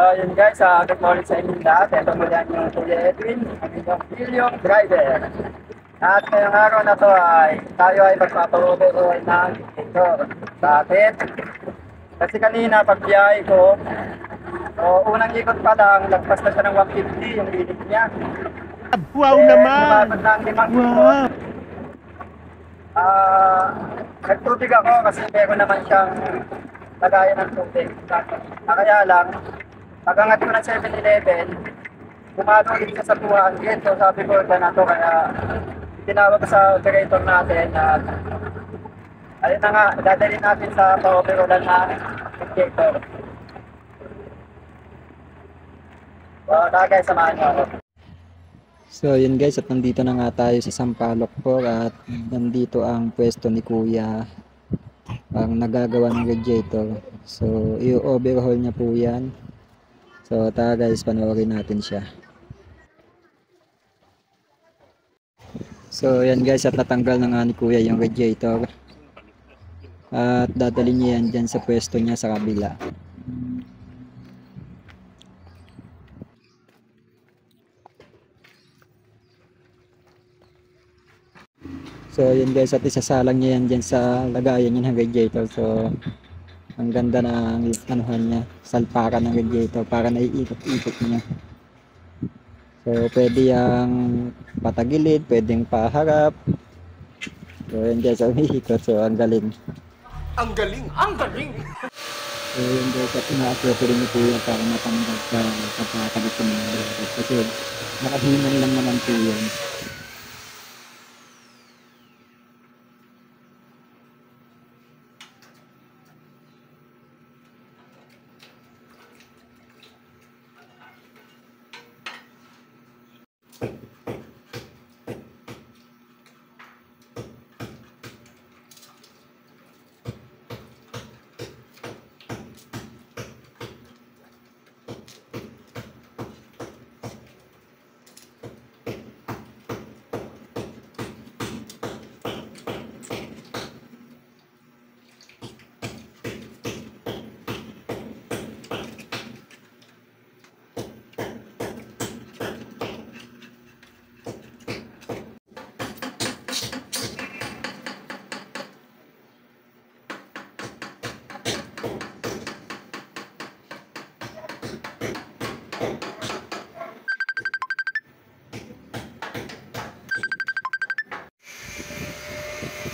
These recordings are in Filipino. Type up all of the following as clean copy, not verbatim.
Yun guys, good morning sa inyo lahat. Ito mo yan yung Kuya Edwin, ang inyong William Driver. At ngayong araw na to ay tayo ay magpapauwi ng ito. Bakit? Kasi kanina pagbiyahe ko, unang ikot pa lang, lagpas na siya ng 150 yung limit niya. Wow naman! Umabot ng 5 ikot. Wow! Nagtubig ako kasi meron naman siyang lagayan ng tubig. Kaya lang, pag-angat ko ng 7-Eleven, bumado ulit siya sa 200. So sabi ko, iba na to. Kaya tinawag ko sa operator natin at ayun na nga, dadalhin natin sa pa-overallan na injector. So guys, samahan nyo ako. So yun guys, at nandito na nga tayo sa Sampaloc po at nandito ang pwesto ni Kuya ang nagagawa ng radiator. So i-overhaul niya po yan. So tara guys, panoorin natin siya. So yan guys, at natanggal na nga ni Kuya yung radiator at dadalhin niya yan dyan sa pwesto niya sa kabila. So yun guys, at isasalang niya yan dyan sa lagayan niya ng radiator. So ang ganda ng anuhan niya, salpakan ng radiator para naiikot-ikot niya. So pwede yung patagilid, pwedeng paharap. So yun guys, ang iikot. So ang galing. Ang galing! Ang galing! So yun guys, at ina-upload rin ito yan para matanggal sa pagkakabit ko ng radiator. Kasi nakahinan lang naman po yan.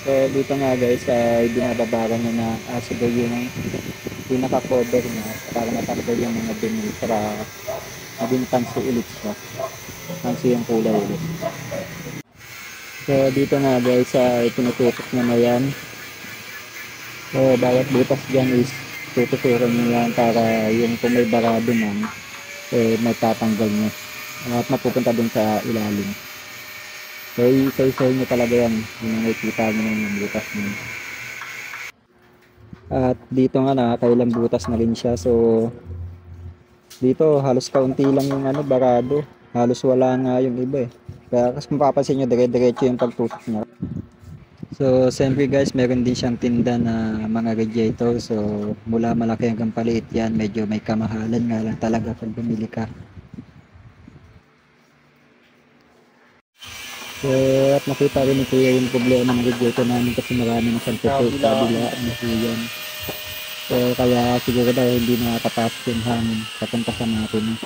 So dito nga guys, ay binababaran niya na asido yung pinaka-cover niya para matanggal yung mga dumi para maging tansi ulit siya. Tansi yung kulay ulit. So dito nga guys, ay pinututok niya na yan. So bawat butas dyan is tututuran niya yan para yung kung may barado man, may tatanggal niya. At mapupunta dun sa ilalim. So isa-isa nyo talaga yan, yung nakikita nyo ng butas nyo. At dito nga nakakailang butas na rin siya. So dito halos kaunti lang yung barado, halos wala nga yung iba eh. Kaya kasi mapapansin nyo, dire-diretso yung pagtutok niya. So siyempre guys, meron din siyang tinda na mga radiator. So mula malaki hanggang paliit yan, medyo may kamahalan nga lang talaga pag bumili ka. So, at nakita rin ni Kuya yung problema ng radiator namin kasi marami na siyang tutok sa kabila ng yan. So, kaya siguro daw hindi nakakapasok yung hangin papunta sa natin.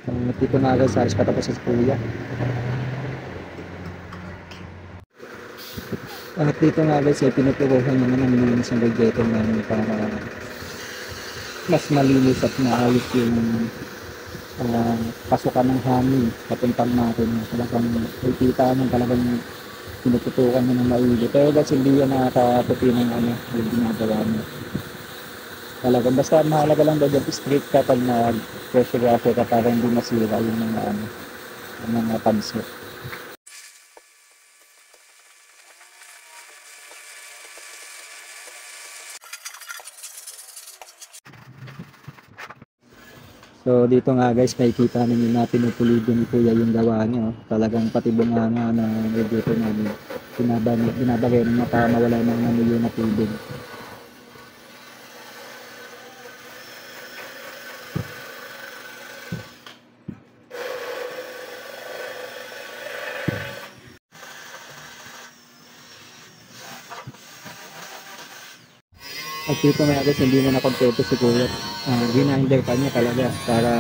So, dito na agad sa patapos sa Kuya. At dito nga guys, pinuturuhan naman ng isang radiator namin para mas malinis at maayos yung pasukan ng hangin papuntang natin. Talagang nakikita mo talagang pinututukan mo ng maigi. Pero guys, hindi yan nakakaputi ng yung ginagawa mo. Talagang basta mahalaga lang daw dyan, strict ka pag nag-pressure washer ka para hindi masira yung mga pansit. So dito nga guys, nakikita ninyo na pinupulido ni Kuya yung gawa niya. Talagang pati bunganga na dito namin. Binabagay niya para mawala ng milyon na tubig. At dito nga guys, hindi na nakompleto si Kuya. Gininder pa niya talaga para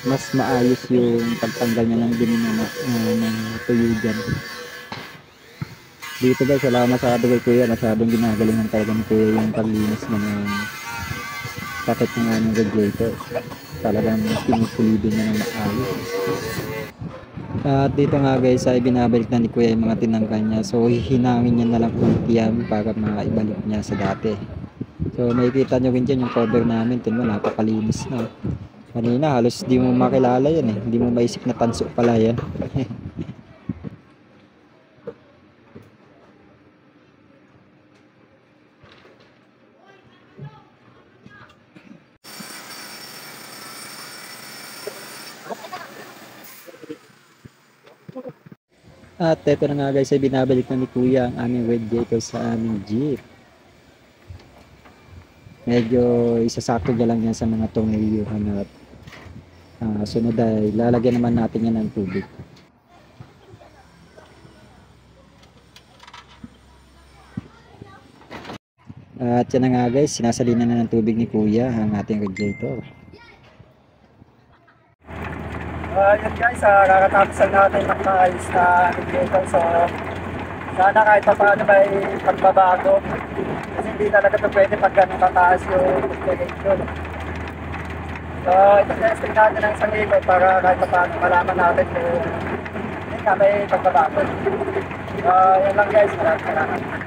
mas maayos yung pagtanggal niya ng dumi ng tuyo dyan. Dito guys, wala masyado kay Kuya. Masyadong ginagalingan talaga ni Kuya yung paglinis na ng sakit ng aming radiator. Talagang pinupulido niya ng maayos. At dito nga guys, ay binabalik na ni Kuya yung mga tinanggal niya. So hihinangin niya na lang kunti yan para maibalik niya sa dati. So makikita nyo rin dyan yung cover namin. Tingnan mo, napakalinis na. Kanina halos di mo makilala yan eh. Hindi mo maisip na tanso pala yan. At eto na nga guys, ay binabalik na ni Kuya ang aming radiator sa aming Jeep. Medyo isasakto niya lang yan sa mga tornilyohan at sunod ay lalagyan naman natin yan ng tubig. At yan na nga guys, sinasalinan na ng tubig ni Kuya ang ating radiator. Yun guys, kakatapos lang natin ng maayos na radiator. So, sana kahit pa paano may pagbabago. Kasi hindi talaga ito pwede pag ganun tataas yung ventilation. So, ito testing natin ng isang ikot para kahit pa paano malaman natin kung may pagbabago. Yun lang guys, maraming salamat.